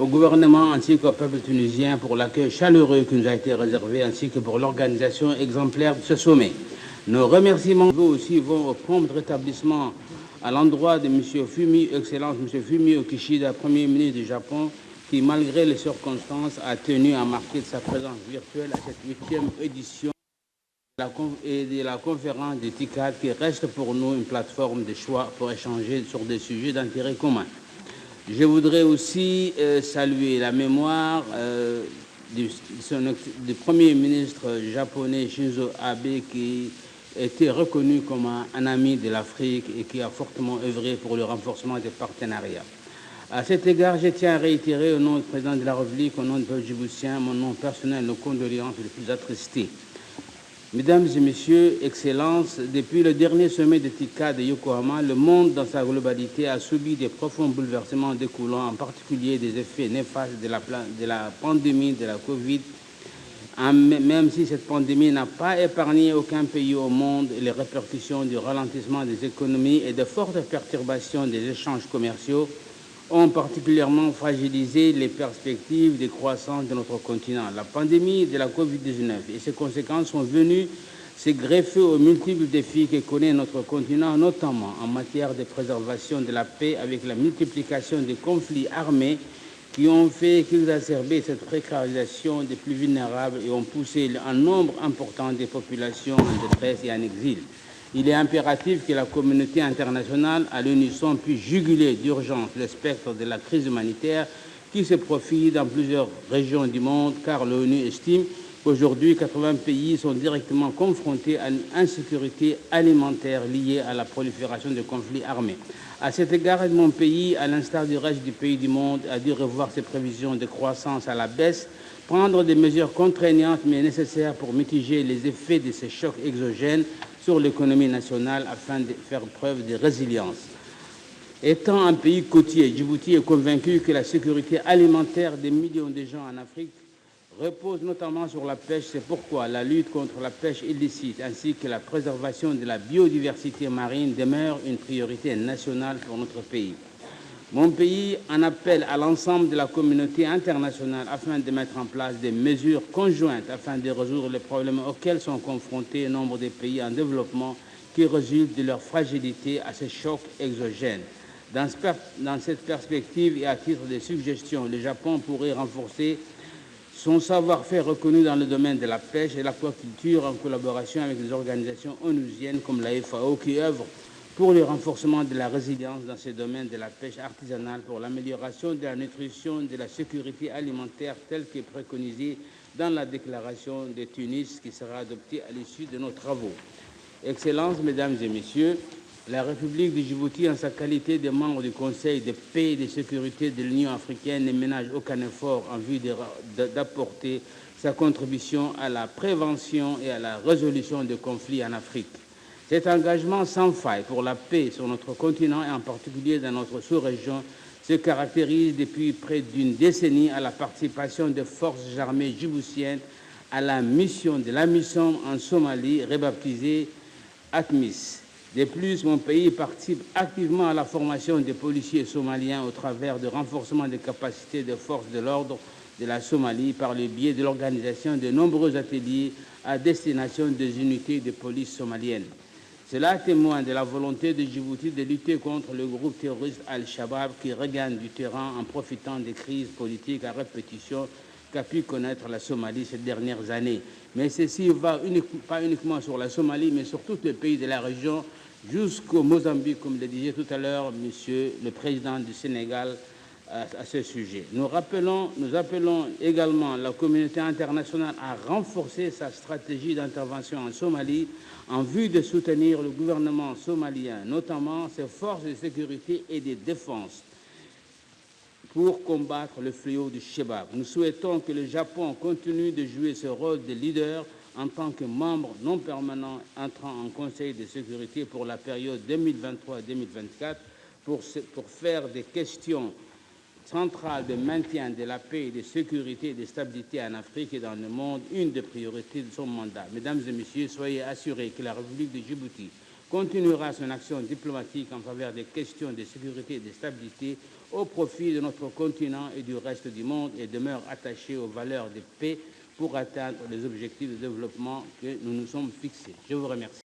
au gouvernement ainsi qu'au peuple tunisien pour l'accueil chaleureux qui nous a été réservé ainsi que pour l'organisation exemplaire de ce sommet. Nos remerciements aussi vont au prompt rétablissement à l'endroit de M. Fumio, Excellence M. Fumio Kishida, Premier ministre du Japon, qui, malgré les circonstances, a tenu à marquer de sa présence virtuelle à cette 8e édition de la conférence du TICAD, qui reste pour nous une plateforme de choix pour échanger sur des sujets d'intérêt commun. Je voudrais aussi saluer la mémoire du Premier ministre japonais Shinzo Abe, qui était reconnu comme un ami de l'Afrique et qui a fortement œuvré pour le renforcement des partenariats. À cet égard, je tiens à réitérer au nom du président de la République, au nom du peuple djiboutien, mon nom personnel, nos condoléances les plus attristées. Mesdames et Messieurs, Excellences, depuis le dernier sommet de TICAD de Yokohama, le monde dans sa globalité a subi des profonds bouleversements découlant en particulier des effets néfastes de la pandémie de la Covid. Même si cette pandémie n'a pas épargné aucun pays au monde, les répercussions du ralentissement des économies et de fortes perturbations des échanges commerciaux ont particulièrement fragilisé les perspectives de croissance de notre continent. La pandémie de la Covid-19 et ses conséquences sont venues se greffer aux multiples défis que connaît notre continent, notamment en matière de préservation de la paix, avec la multiplication des conflits armés qui ont fait qu'exacerber cette précarisation des plus vulnérables et ont poussé un nombre important des populations en détresse et en exil. Il est impératif que la communauté internationale, à l'unisson, puisse juguler d'urgence le spectre de la crise humanitaire qui se profile dans plusieurs régions du monde, car l'ONU estime qu'aujourd'hui, 80 pays sont directement confrontés à une insécurité alimentaire liée à la prolifération de conflits armés. À cet égard, mon pays, à l'instar du reste du pays du monde, a dû revoir ses prévisions de croissance à la baisse, prendre des mesures contraignantes mais nécessaires pour mitiger les effets de ces chocs exogènes sur l'économie nationale afin de faire preuve de résilience. Étant un pays côtier, Djibouti est convaincu que la sécurité alimentaire des millions de gens en Afrique repose notamment sur la pêche. C'est pourquoi la lutte contre la pêche illicite ainsi que la préservation de la biodiversité marine demeure une priorité nationale pour notre pays. Mon pays en appelle à l'ensemble de la communauté internationale afin de mettre en place des mesures conjointes afin de résoudre les problèmes auxquels sont confrontés nombre de pays en développement qui résultent de leur fragilité à ces chocs exogènes. Dans cette perspective et à titre de suggestion, le Japon pourrait renforcer son savoir-faire reconnu dans le domaine de la pêche et l'aquaculture en collaboration avec des organisations onusiennes comme la FAO qui œuvrent pour le renforcement de la résilience dans ces domaines de la pêche artisanale, pour l'amélioration de la nutrition, de la sécurité alimentaire telle que préconisée dans la déclaration de Tunis qui sera adoptée à l'issue de nos travaux. Excellences, Mesdames et Messieurs, la République de Djibouti, en sa qualité de membre du Conseil de paix et de sécurité de l'Union africaine, ne ménage aucun effort en vue d'apporter sa contribution à la prévention et à la résolution des conflits en Afrique. Cet engagement sans faille pour la paix sur notre continent et en particulier dans notre sous-région se caractérise depuis près d'une décennie à la participation des forces armées djiboutiennes à la mission de l'AMISOM en Somalie, rebaptisée ATMIS. De plus, mon pays participe activement à la formation des policiers somaliens au travers du renforcement des capacités des forces de l'ordre de la Somalie par le biais de l'organisation de nombreux ateliers à destination des unités de police somaliennes. Cela témoigne de la volonté de Djibouti de lutter contre le groupe terroriste Al-Shabaab qui regagne du terrain en profitant des crises politiques à répétition qu'a pu connaître la Somalie ces dernières années. Mais ceci va pas uniquement sur la Somalie, mais sur tous les pays de la région, jusqu'au Mozambique, comme le disait tout à l'heure Monsieur le Président du Sénégal à ce sujet. Nous appelons également la communauté internationale à renforcer sa stratégie d'intervention en Somalie en vue de soutenir le gouvernement somalien, notamment ses forces de sécurité et de défense, pour combattre le fléau du Shabaab. Nous souhaitons que le Japon continue de jouer ce rôle de leader en tant que membre non permanent entrant en Conseil de sécurité pour la période 2023-2024 pour faire des questions centrale de maintien de la paix, de sécurité et de stabilité en Afrique et dans le monde, une des priorités de son mandat. Mesdames et Messieurs, soyez assurés que la République de Djibouti continuera son action diplomatique en faveur des questions de sécurité et de stabilité au profit de notre continent et du reste du monde et demeure attaché aux valeurs de paix pour atteindre les objectifs de développement que nous nous sommes fixés. Je vous remercie.